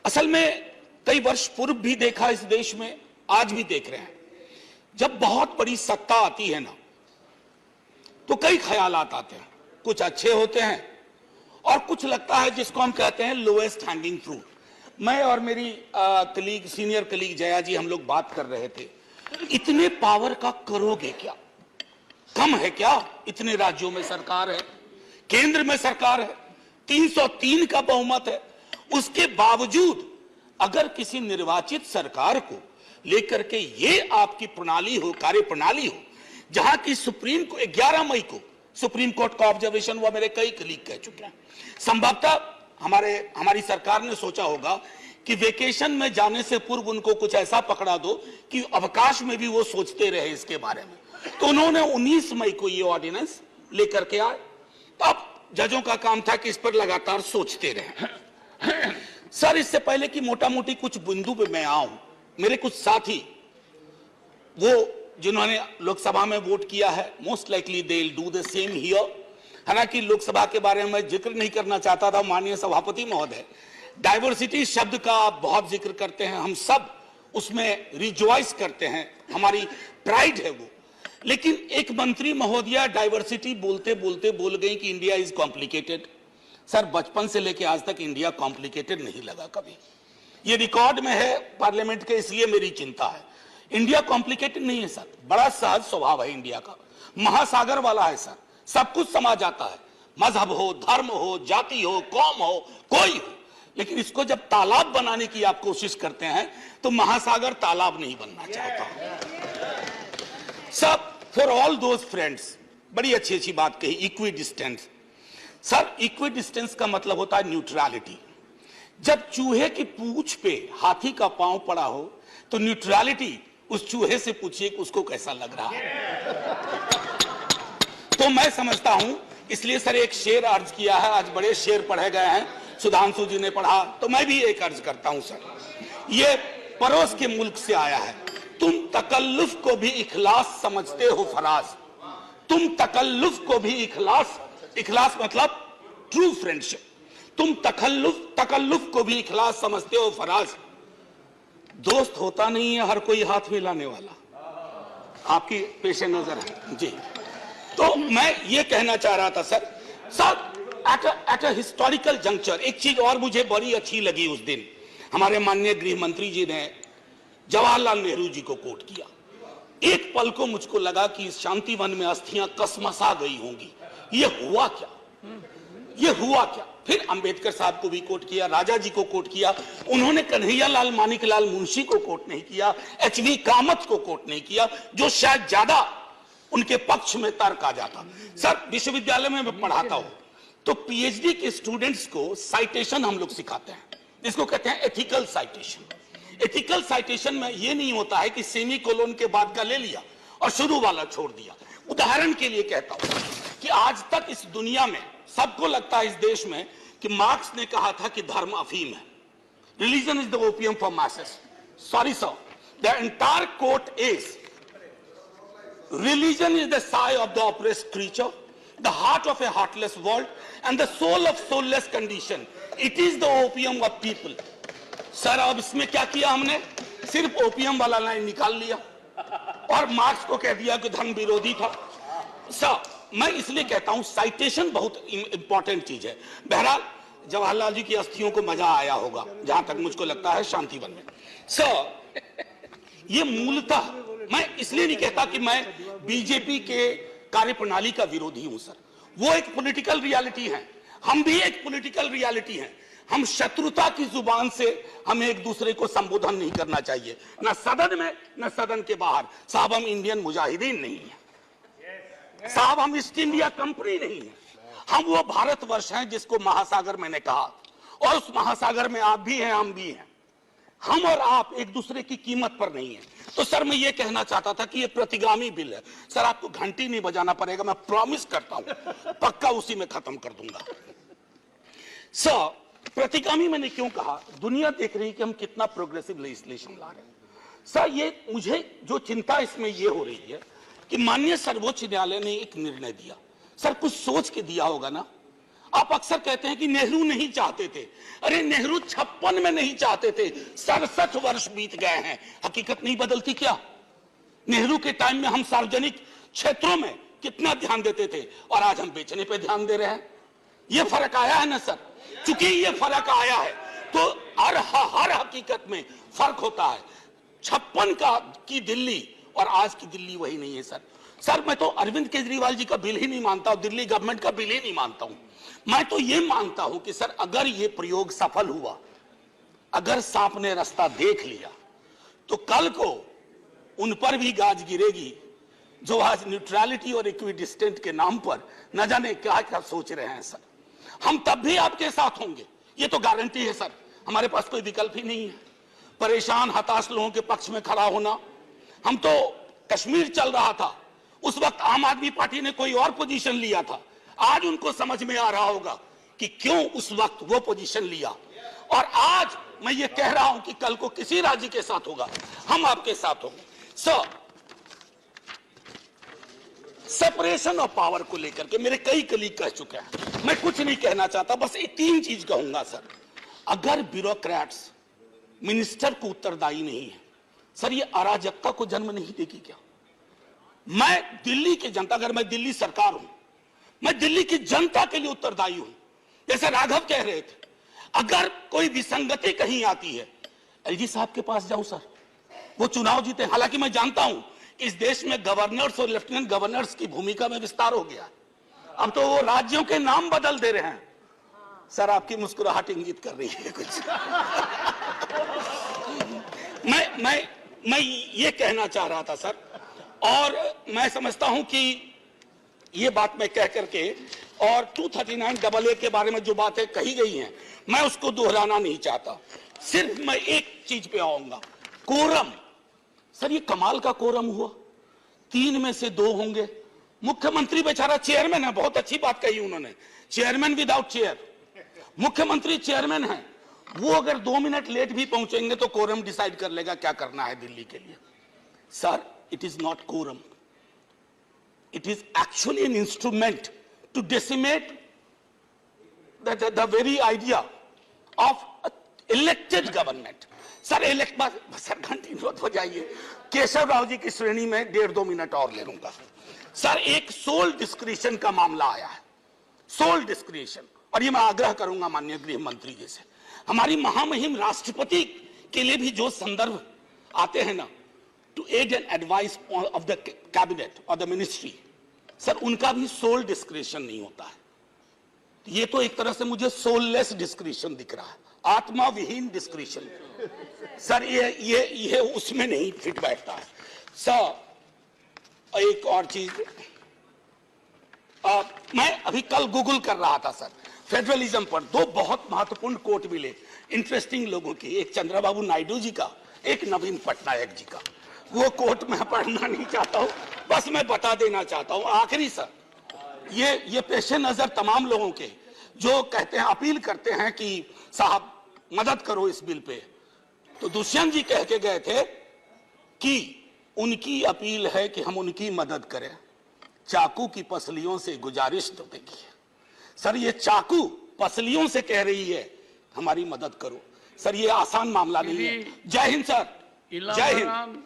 असल में कई वर्ष पूर्व भी देखा इस देश में, आज भी देख रहे हैं, जब बहुत बड़ी सत्ता आती है ना तो कई ख्यालात आते हैं। कुछ अच्छे होते हैं और कुछ लगता है जिसको हम कहते हैं लोएस्ट हैंगिंग फ्रूट। मैं और मेरी कलीग, सीनियर कलीग जया जी, हम लोग बात कर रहे थे, इतने पावर का करोगे क्या? कम है क्या? इतने राज्यों में सरकार है, केंद्र में सरकार है, 303 का बहुमत है, उसके बावजूद अगर किसी निर्वाचित सरकार को लेकर के ये आपकी प्रणाली हो, कार्य प्रणाली हो, जहां की सुप्रीम को 11 मई को सुप्रीम कोर्ट का ऑब्जर्वेशन हुआ, मेरे कई कलीग कह चुके हैं, संभवतः हमारी सरकार ने सोचा होगा कि वेकेशन में जाने से पूर्व उनको कुछ ऐसा पकड़ा दो कि अवकाश में भी वो सोचते रहे इसके बारे में। तो उन्होंने 19 मई को ये ऑर्डिनेंस लेकर के आए। तो अब जजों का काम था कि इस पर लगातार सोचते रहे। सर, इससे पहले कि मोटा मोटी कुछ बिंदु पे मैं आऊं, मेरे कुछ साथी वो जिन्होंने लोकसभा में वोट किया है, most likely they will do the same here. हालांकि लोकसभा के बारे में जिक्र नहीं करना चाहता था, माननीय सभापति महोदय डाइवर्सिटी शब्द का आप बहुत जिक्र करते हैं, हम सब उसमें रिजॉइस करते हैं, हमारी प्राइड है वो। लेकिन एक मंत्री महोदया डाइवर्सिटी बोलते बोलते बोल गई कि इंडिया इज कॉम्प्लिकेटेड। सर, बचपन से लेकर आज तक इंडिया कॉम्प्लिकेटेड नहीं लगा कभी। ये रिकॉर्ड में है पार्लियामेंट के, इसलिए मेरी चिंता है। इंडिया कॉम्प्लिकेटेड नहीं है सर, बड़ा सहज स्वभाव है इंडिया का, महासागर वाला है सर, सब कुछ समा जाता है, मजहब हो, धर्म हो, जाति हो, कौम हो, कोई हो। लेकिन इसको जब तालाब बनाने की आप कोशिश करते हैं तो महासागर तालाब नहीं बनना चाहता। सब फॉर ऑल दोज फ्रेंड्स, बड़ी अच्छी अच्छी बात कही, equi distance. Sir, equi distance का मतलब होता है न्यूट्रलिटी। जब चूहे की पूंछ पे हाथी का पांव पड़ा हो तो न्यूट्रलिटी उस चूहे से पूछिए कि उसको कैसा लग रहा है। तो मैं समझता हूं, इसलिए सर एक शेर अर्ज किया है, आज बड़े शेर पढ़े गए हैं, सुधांशु जी ने पढ़ा, तो मैं भी एक अर्ज करता हूं सर। ये पड़ोस के मुल्क से आया है। तुम तकल्लुफ को भी इखलास समझते हो फराज, तुम तकल्लुफ को भी इखलास, इखलास मतलब ट्रू फ्रेंडशिप, तुम तकल्लुफ को भी इखलास समझते हो फराज। दोस्त होता नहीं है हर कोई हाथ मिलाने वाला, आपकी पेशे नजर है जी। तो मैं ये कहना चाह रहा था sir, at a historical juncture एक चीज और मुझे बड़ी अच्छी लगी उस दिन, हमारे माननीय गृह मंत्री जी ने जवाहरलाल नेहरू जी को कोट किया। एक पल को मुझको लगा कि इस शांतिवन में अस्थियां कसमसा गई होंगी, ये हुआ क्या, ये हुआ क्या। फिर अंबेडकर साहब को भी कोट किया, राजा जी को कोट किया, उन्होंने कन्हैयालाल मानिकलाल मुंशी को कोट नहीं किया, एचवी कामत को कोट नहीं किया, जो शायद ज्यादा उनके पक्ष में तर्क आ जाता। सर, विश्वविद्यालय में मैं पढ़ाता हूं तो पीएचडी के स्टूडेंट्स को साइटेशन हम लोग सिखाते हैं, जिसको कहते हैं एथिकल साइटेशन। एथिकल साइटेशन में यह नहीं होता है कि सेमी कोलोन के बाद का ले लिया और शुरू वाला छोड़ दिया। उदाहरण के लिए कहता हूं कि आज तक इस दुनिया में सबको लगता है इस देश में कि मार्क्स ने कहा था कि धर्म अफीम है, religion is the opium for masses. Sorry sir, the entire quote is religion is the sigh of the oppressed creature, the heart of a heartless world, and the soul of soulless condition. It is the opium of people. Sir, अब इसमें क्या किया हमने? सिर्फ opium वाला line निकाल लिया और मार्क्स को कह दिया कि धर्म विरोधी था। सर, मैं इसलिए कहता हूं साइटेशन बहुत इंपॉर्टेंट चीज है। बहरहाल जवाहरलाल जी की अस्थियों को मजा आया होगा, जहां तक मुझको लगता है शांतिवन में। सर, ये मूलतः मैं इसलिए नहीं कहता कि मैं बीजेपी के कार्यप्रणाली का विरोधी हूं सर, वो एक पॉलिटिकल रियलिटी है, हम भी एक पॉलिटिकल रियलिटी हैं। हम शत्रुता की जुबान से हमें एक दूसरे को संबोधन नहीं करना चाहिए, न सदन में न सदन के बाहर। साहब, हम इंडियन मुजाहिदीन नहीं है साहब, हम ईस्ट इंडिया कंपनी नहीं है, हम वो भारतवर्ष हैं जिसको महासागर मैंने कहा, और उस महासागर में आप भी हैं, हम भी हैं। हम और आप एक दूसरे की कीमत पर नहीं है। तो सर, मैं ये कहना चाहता था कि ये प्रतिगामी बिल है सर, आपको घंटी नहीं बजाना पड़ेगा, मैं प्रॉमिस करता हूं, पक्का उसी में खत्म कर दूंगा। सर, प्रतिगामी मैंने क्यों कहा? दुनिया देख रही है कि हम कितना प्रोग्रेसिव लेजिस्लेशन ला रहे हैं। सर, ये मुझे जो चिंता इसमें ये हो रही है कि माननीय सर्वोच्च न्यायालय ने एक निर्णय दिया, सर कुछ सोच के दिया होगा ना। आप अक्सर कहते हैं कि नेहरू नहीं चाहते थे। अरे नेहरू 56 में नहीं चाहते थे, 67 वर्ष बीत गए हैं, हकीकत नहीं बदलती क्या? नेहरू के टाइम में हम सार्वजनिक क्षेत्रों में कितना ध्यान देते थे और आज हम बेचने पे ध्यान दे रहे हैं। ये फर्क आया है ना सर। चूंकि ये फर्क आया है तो हर हकीकत में फर्क होता है। 56 की दिल्ली और आज की दिल्ली वही नहीं है सर। सर मैं तो अरविंद केजरीवाल जी का बिल ही नहीं मानता हूं, दिल्ली गवर्नमेंट का बिल ही नहीं मानता हूं। मैं तो ये मानता हूं कि सर अगर ये प्रयोग सफल हुआ, अगर सांप ने रास्ता देख लिया, तो कल को उन पर भी गाज गिरेगी जो आज न्यूट्रलिटी और इक्विडिस्टेंट के नाम पर न जाने क्या क्या सोच रहे हैं सर। हम तब भी आपके साथ होंगे, ये तो गारंटी है सर। हमारे पास कोई विकल्प ही नहीं है। परेशान हताश लोगों के पक्ष में खड़ा होना। हम तो कश्मीर चल रहा था, उस वक्त आम आदमी पार्टी ने कोई और पोजीशन लिया था। आज उनको समझ में आ रहा होगा कि क्यों उस वक्त वो पोजीशन लिया। और आज मैं ये कह रहा हूं कि कल को किसी राज्य के साथ होगा, हम आपके साथ होंगे। सेपरेशन ऑफ पावर को लेकर के मेरे कई कलीग कह चुके हैं, मैं कुछ नहीं कहना चाहता, बस एक 3 चीज कहूंगा सर। अगर ब्यूरोक्रेट्स मिनिस्टर को उत्तरदायी नहीं है सर, ये अराजकता को जन्म नहीं देगी क्या? मैं दिल्ली की जनता, अगर मैं दिल्ली सरकार हूं, मैं दिल्ली की जनता के लिए उत्तरदायी हूं। जैसे राघव कह रहे थे, अगर कोई विसंगति कहीं आती है, एलजी साहब के पास जाऊं सर, वो चुनाव जीते। हालांकि मैं जानता हूं इस देश में गवर्नर्स और लेफ्टिनेंट गवर्नर्स की भूमिका में विस्तार हो गया। अब तो वो राज्यों के नाम बदल दे रहे हैं। सर आपकी मुस्कुराहट इंगित कर रही है कुछ। मैं ये कहना चाह रहा था सर, और मैं समझता हूं कि ये बात मैं कह करके, और 239AA के बारे में जो बातें कही गई हैं मैं उसको दोहराना नहीं चाहता। सिर्फ मैं एक चीज पे आऊंगा, कोरम। सर ये कमाल का कोरम हुआ, 3 में से 2 होंगे। मुख्यमंत्री बेचारा चेयरमैन है, बहुत अच्छी बात कही उन्होंने, चेयरमैन विदाउट चेयर। मुख्यमंत्री चेयरमैन है, वो अगर 2 मिनट लेट भी पहुंचेंगे तो कोरम डिसाइड कर लेगा क्या करना है दिल्ली के लिए। Sir it is not quorum, it is actually an instrument to decimate the very idea of elected government. Sir sir घंटी नोट हो जाइए। केशव राव जी की श्रेणी में 1.5-2 मिनट और ले लूंगा। सर एक सोल डिस्क्रिशन का मामला आया है, सोल डिस्क्रिशन, और ये मैं आग्रह करूंगा माननीय गृह मंत्री जी से, हमारी महामहिम राष्ट्रपति के लिए भी जो संदर्भ आते हैं ना, to aid and advice of the cabinet or the ministry, sir उनका भी सोल डिस्क्रिशन नहीं होता है। ये तो एक तरह से मुझे सोललेस डिस्क्रिशन दिख रहा है, आत्मा विहीन डिस्क्रिशन। सर ये उसमें नहीं फिट बैठता है। सर एक और चीज, मैं अभी कल गूगल कर रहा था सर, फेडरलिज्म पर 2 बहुत महत्वपूर्ण कोट मिले इंटरेस्टिंग लोगों की, एक चंद्रबाबू नायडू जी का, एक नवीन पटनायक जी का। वो कोट मैं पढ़ना नहीं चाहता हूं, बस मैं बता देना चाहता हूं। आखिरी सर, ये पेशे नजर तमाम लोगों के जो कहते हैं, अपील करते हैं कि साहब मदद करो इस बिल पे, तो दुष्यंत जी कह के गए थे कि उनकी अपील है कि हम उनकी मदद करें, चाकू की पसलियों से गुजारिश तो देखिए। सर ये चाकू पसलियों से कह रही है हमारी मदद करो। सर ये आसान मामला नहीं है। जय हिंद सर, जय हिंद।